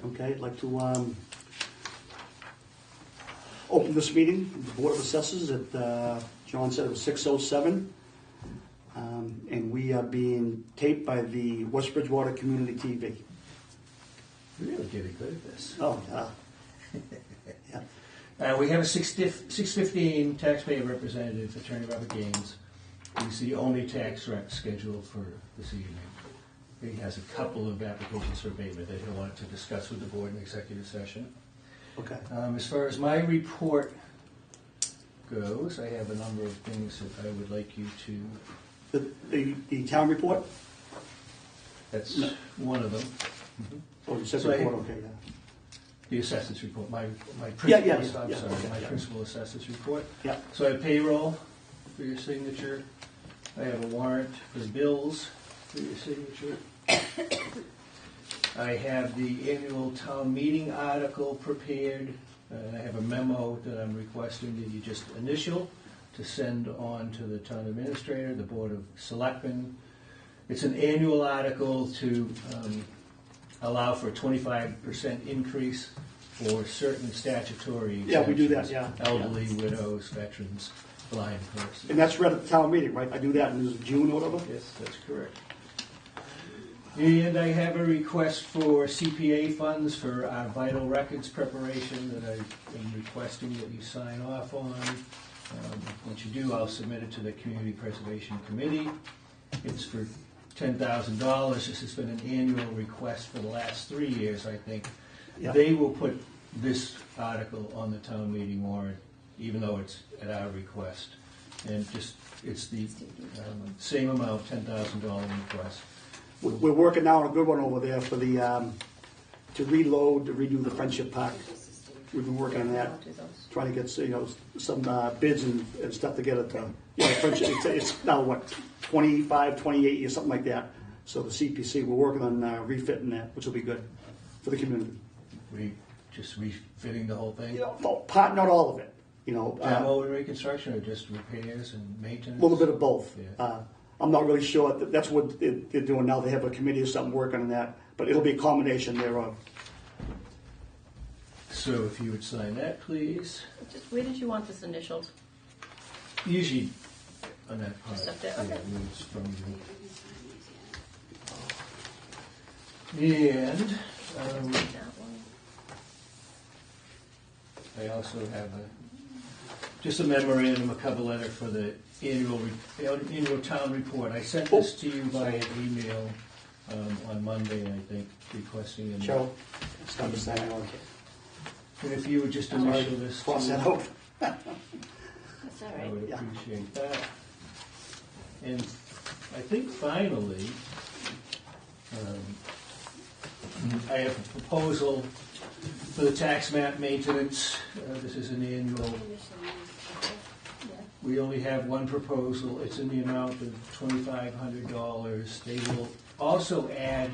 Okay, I'd like to open this meeting, the Board of Assessors at, John said it was 6:07. And we are being taped by the West Bridgewater Community TV. We're really getting good at this. Oh, yeah. We have a 6:15 taxpayer representative, Attorney Robert Gaines. He's the only tax rep scheduled for this evening. He has a couple of applications for abatement that he'll want to discuss with the board in executive session. Okay. As far as my report goes, I have a number of things that I would like you to... The town report? That's one of them. Mm-hmm. Oh, you said So report, okay, yeah. The assessors report, my principal, yeah. principal assessors report. Yeah. So I have payroll for your signature. I have a warrant for the bills for your signature. I have the annual town meeting article prepared. I have a memo that I'm requesting that you just initial to send on to the town administrator, the Board of Selectmen. It's an annual article to allow for a 25% increase for certain statutory exemptions. Yeah, we do that, yeah. Elderly, widows, veterans, blind persons. And that's read at the town meeting, right? I do that in June or whatever? Yes, that's correct. And I have a request for CPA funds for our vital records preparation that I am requesting that you sign off on. Once you do, I'll submit it to the Community Preservation Committee. It's for $10,000. This has been an annual request for the last 3 years, I think. Yeah. They will put this article on the town meeting warrant, even though it's at our request. And just, it's the same amount, $10,000 request. We're working now on a good one over there for the, to redo the Friendship Park. We've been working on that, trying to get, some bids and stuff together to, Friendship, it's now what, 25, 28 years, something like that. So the CPC, we're working on refitting that, which will be good for the community. Just refitting the whole thing? Not all of it, Demo and reconstruction, or just repairs and maintenance? A little bit of both. Yeah. I'm not really sure. That's what they're doing now. They have a committee or something working on that, but it'll be a combination thereof. So if you would sign that, please. Where did you want this initialed? Usually on that part. Just up there, okay. Yeah, moves from you. And I also have just a memorandum, a cover letter for the annual town report. I sent this to you via email on Monday, I think, requesting it. Joe, it's not the same. And if you would just initial this, cross that out. That's all right. I would appreciate that. And I think finally, I have a proposal for the tax map maintenance. This is an annual. We only have one proposal. It's in the amount of $2,500. They will also add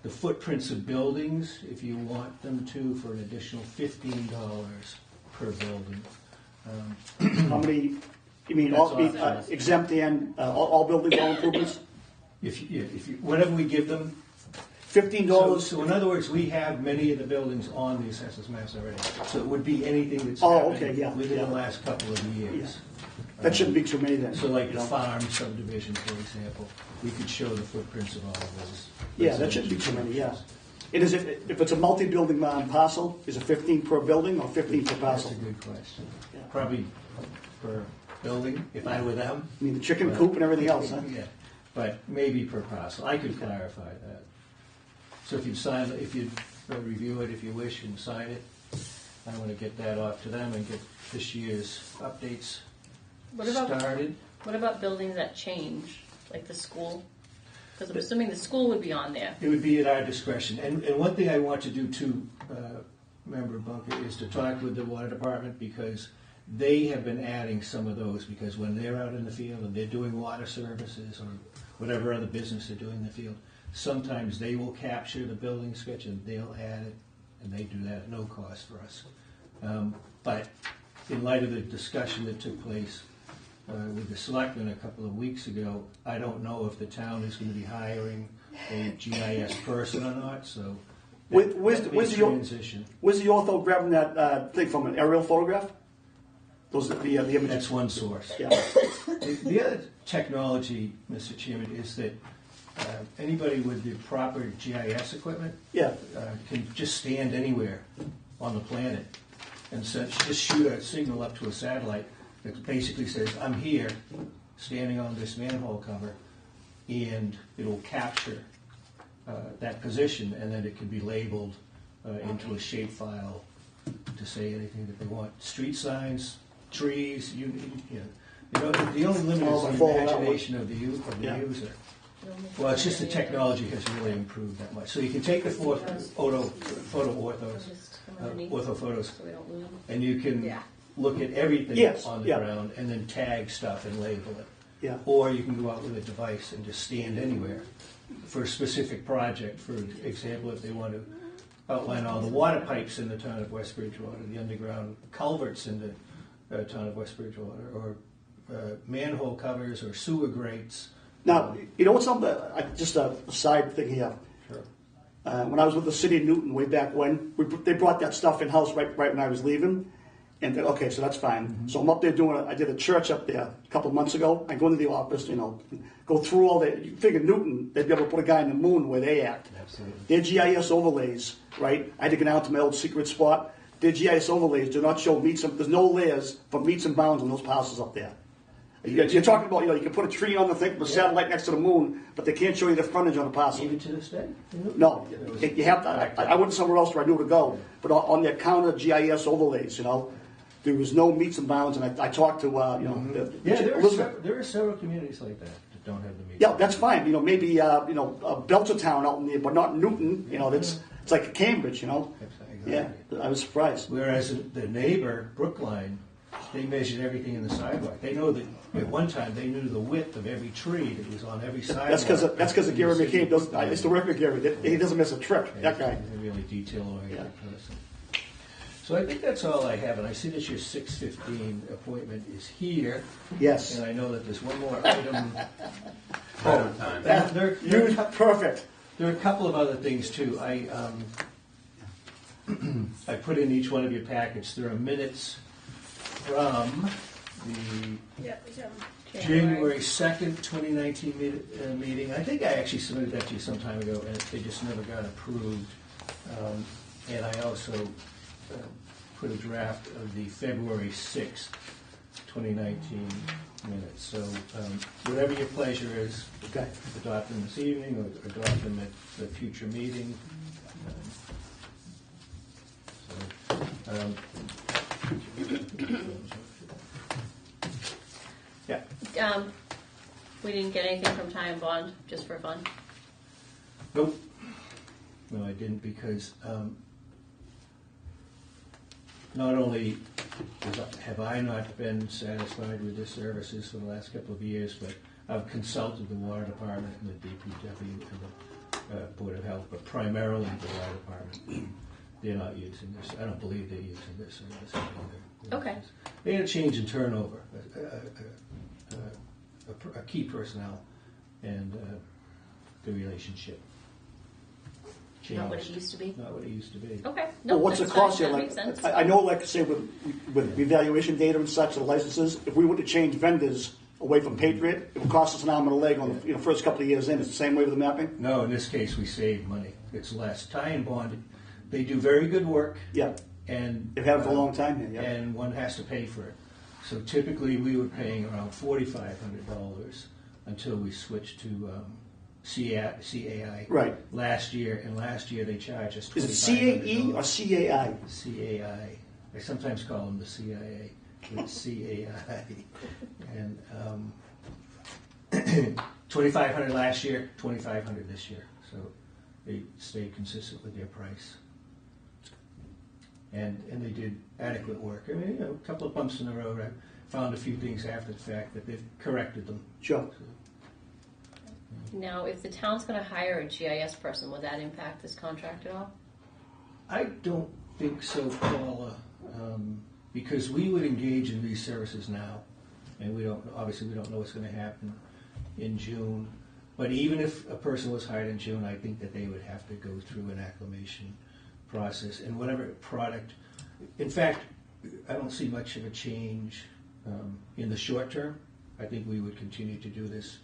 the footprints of buildings, if you want them to, for an additional $15 per building. How many? You mean exempt and all buildings, all improvements? If you, whatever we give them. $15. So in other words, we have many of the buildings on the assessors maps already. So it would be anything that's happened within the last couple of years. Yeah. That shouldn't be too many then. So like the farm subdivision, for example, we could show the footprints of all of those. Yeah, that shouldn't be too many, yeah. And is it, if it's a multi-building parcel, is it 15 per building or 15 per parcel? That's a good question. Yeah. Probably per building, if I were them. I mean, the chicken coop and everything else, huh? Yeah, but maybe per parcel. I could clarify that. So if you'd sign, if you'd review it, if you wish, and sign it, I want to get that off to them and get this year's updates started. What about buildings that change, like the school? Because I'm assuming the school would be on there. It would be at our discretion. And one thing I want to do too, Member Bunker, is to talk with the water department, because they have been adding some of those, because when they're out in the field and they're doing water services or whatever other business they're doing in the field, sometimes they will capture the building sketch and they'll add it, and they do that at no cost for us. But in light of the discussion that took place with the selectmen a couple of weeks ago, I don't know if the town is going to be hiring a GIS person or not, so Where's that'd the be a where's the transition. where's the ortho grabbing that thing from, an aerial photograph? Those are the images. That's one source. Yeah. The other technology, Mr. Chairman, is that anybody with the proper GIS equipment Yeah. can just stand anywhere on the planet and just shoot a signal up to a satellite that basically says, I'm here, standing on this manhole cover, and it'll capture that position, and then it can be labeled into a shapefile to say anything that they want. Street signs, trees, the only limit Oh, I is the follow that imagination of the Yeah. user. Well, it's just the technology has really improved that much. So you can take the photo orthos, Just come underneath ortho photos, so we don't lose them. and you can Yeah. look at everything Yes, on the yeah. ground and then tag stuff and label it. Yeah. Or you can go out with a device and just stand anywhere for a specific project. For example, if they want to outline all the water pipes in the town of West Bridgewater, the underground culverts in the town of West Bridgewater, or manhole covers or sewer grates. Now, you know what's something? Just a side thing here. Sure. When I was with the city of Newton way back when, they brought that stuff in house right when I was leaving, and okay, so that's fine. Mm-hmm. So I'm up there doing it. I did a church up there a couple of months ago. I go into the office, go through all that. You figure Newton, they'd be able to put a guy in the moon where they act. Absolutely. Their GIS overlays, right? I had to get out to my old secret spot. Their GIS overlays do not show meets and there's no layers for meets and bounds on those parcels up there. You're talking about, you can put a tree on the thing, put a satellite next to the moon, but they can't show you the frontage on the parcel. Even to this day? No, you have to. I went somewhere else where I knew to go, but on their counter GIS overlays, there was no meets and bounds, and I talked to, Yeah, Elizabeth. there are several communities like that don't have the media. Yeah, that's fine. Maybe Belchertown out in there, but not Newton. It's like Cambridge. Exactly. Yeah, I was surprised. Whereas the neighbor, Brookline, they measured everything in the sidewalk. They know that at one time they knew the width of every tree that was on every sidewalk. That's because of Gary McCabe. I used to work with Gary. He doesn't miss a trick. That guy. He's a really detail-oriented Yeah. person. So I think that's all I have, and I see that your 6:15 appointment is here. Yes. And I know that there's one more item. Overtime. Perfect. There are a couple of other things too. I put in each one of your packets. There are minutes from the January 2nd, 2019 meeting. I think I actually submitted that to you some time ago, and they just never got approved. And I also put a draft of the February 6th, 2019 minutes. So whatever your pleasure is, Okay. adopt them this evening or adopt them at the future meeting. Yeah. We didn't get anything from Ty and Bond, just for fun. Nope. No, I didn't, because not only have I not been satisfied with their services for the last couple of years, but I've consulted the Water Department and the DPW and the Board of Health, but primarily the Water Department. They're not using this. I don't believe they're using this service either. Okay. They had a change in turnover, a key personnel, and the relationship changed. Not what it used to be. Not what it used to be. Okay. Well, what's the that's cost fine. here? That Like, makes sense. I know, like, say, with evaluation data and such, the licenses, if we were to change vendors away from Patriot, it would cost us an arm and a leg on the first couple of years in. It's the same way with the mapping? No, in this case, we save money. It's less. Ty and Bond, they do very good work, Yeah. and They've had it for a long time here, yeah. and one has to pay for it. So typically, we were paying around $4,500 until we switched to CAI. Right. Last year, and last year they charged us $2,500. Is it CAE or CAI? CAI. I sometimes call them the CIA. It's CAI. And $2,500 last year, $2,500 this year. So they stayed consistent with their price. And they did adequate work. I mean, a couple of bumps in the road. I found a few things after the fact that they've corrected them. Sure. Now, if the town's going to hire a GIS person, would that impact this contract at all? I don't think so, Paula, because we would engage in these services now, and we don't know what's going to happen in June. But even if a person was hired in June, I think that they would have to go through an acclimation process and whatever product. In fact, I don't see much of a change in the short term. I think we would continue to do this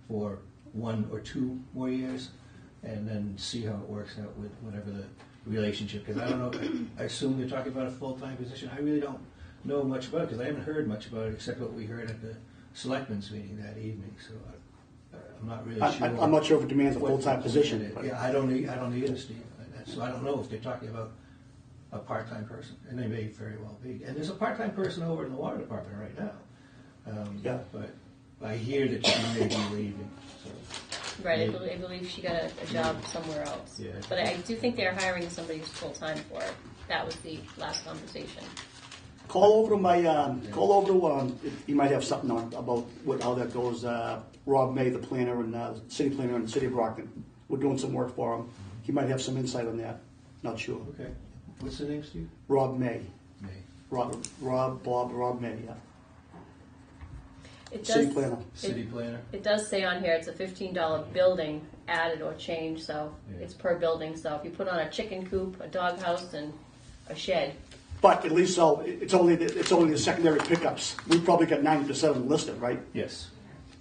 for 1 or 2 more years and then see how it works out with whatever the relationship. Because I don't know, I assume you're talking about a full-time position. I really don't know much about it because I haven't heard much about it except what we heard at the selectmen's meeting that evening. So I'm not really sure. I'm not sure if it demands a what full-time the position. plan is. But Yeah, I don't either, Steve. So I don't know if they're talking about a part-time person, and they may very well be. And there's a part-time person over in the water department right now. Yeah. But I hear that she may be leaving. So. Right, Yeah. I believe she got a job somewhere else. Yeah. But I do think they're hiring somebody who's full-time for it. That was the last conversation. call over to you might have something on about how that goes. Rob May, the planner and city planner in the city of Brockton. We're doing some work for him. He might have some insight on that. Not sure. Okay. What's the name, Steve? Rob May. May. Rob May, yeah. It City does, planner. City planner. it does say on here it's a $15 building added or changed, so Yeah. it's per building. So if you put on a chicken coop, a dog house, and a shed, But at least so it's only the secondary pickups. We've probably got 90% of them listed, right? Yes,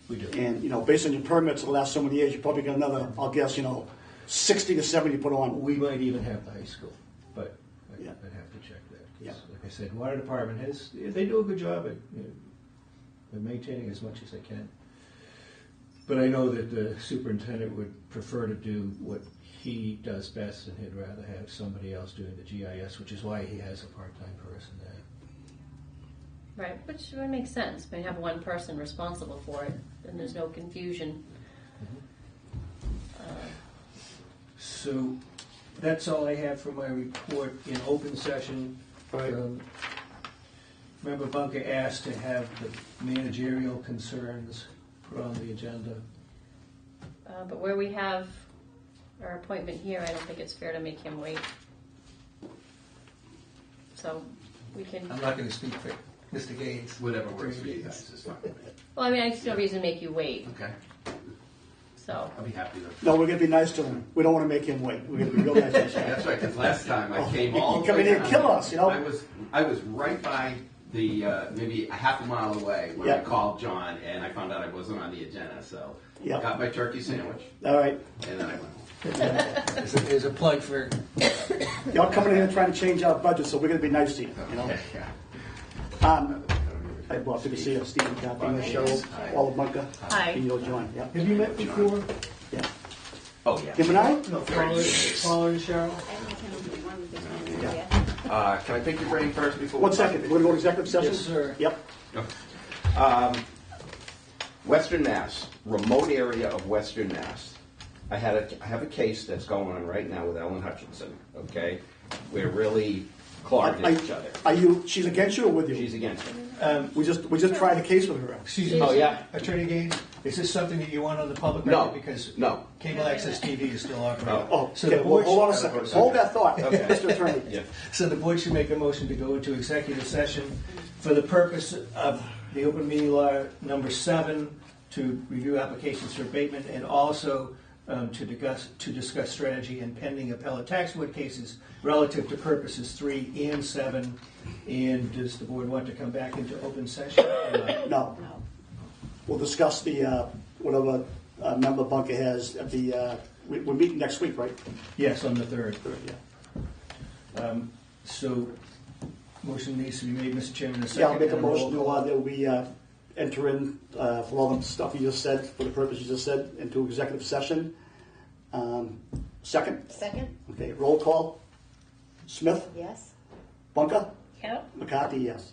we do. And based on your permits the last so many years, you probably got another, I'll guess, 60 to 70 put on. We might even have the high school, but Yeah. I'd have to check that. 'Cause Yeah. Like I said, water department they do a good job at maintaining as much as they can. But I know that the superintendent would prefer to do what he does best, and he'd rather have somebody else doing the GIS, which is why he has a part-time person there. right? Which would make sense. I mean, have one person responsible for it, then there's no confusion. So that's all I have for my report in open session. Right. Member Bunker asked to have the managerial concerns put on the agenda. But where we have our appointment here, I don't think it's fair to make him wait. So we can. I'm not going to speak for Mr. Gaines. Whatever works for you guys is fine. Well, I mean, I see no reason to make you wait. Okay, So I'll be happy to. No, we're going to be nice to him. We don't want to make him wait. We're going to be real nice to him. That's right, because last time I came all You the come way in here and down. kill us, I was right by the, maybe a half a mile away when I Yeah. called John, and I found out I wasn't on the agenda, so. Yeah. Got my turkey sandwich, All right. and then I went home. There's a plug for. Y'all coming in here trying to change our budget, so we're going to be nice to you. Okay, yeah. Hey, Bob, good to see you. Stephen, Kathy, Cheryl, Walla Bunker. Hi. And you'll join. Yeah. Have you met before? Yeah. Oh, yeah. Him and I? No, Paula and Cheryl? Can I pick your brain first before? 1 second. We're going to go to executive session? Yes, sir. Yep. Western Mass, remote area of Western Mass. I have a case that's going on right now with Ellen Hutchinson, okay? We're really clogged at each other. She's against you or with you? She's against it. We just tried a case with her. Excuse me. Oh, yeah? Attorney Gaines, is this something that you want on the public No. record? Because No. cable access TV is still operating. Oh, So okay. the Well, board hold on a should- second. Hold that thought, Mr. Attorney. Yeah. So the board should make a motion to go into executive session for the purpose of the open meeting law number 7 to review applications for abatement and also to discuss strategy and pending appellate tax board cases relative to purposes 3 and 7. And does the board want to come back into open session? or not? No. We'll discuss the, whatever member Bunker has at the, we're meeting next week, right? Yes, on the 3rd. Yeah. So motion needs to be made, Mr. Chairman, a second. Yeah, I'll make a and roll motion call. that we enter in, for all the stuff you just said, for the purpose you just said, into executive session. Second? Second? Okay, roll call. Smith? Yes. Bunker? Yep. McCarthy, yes.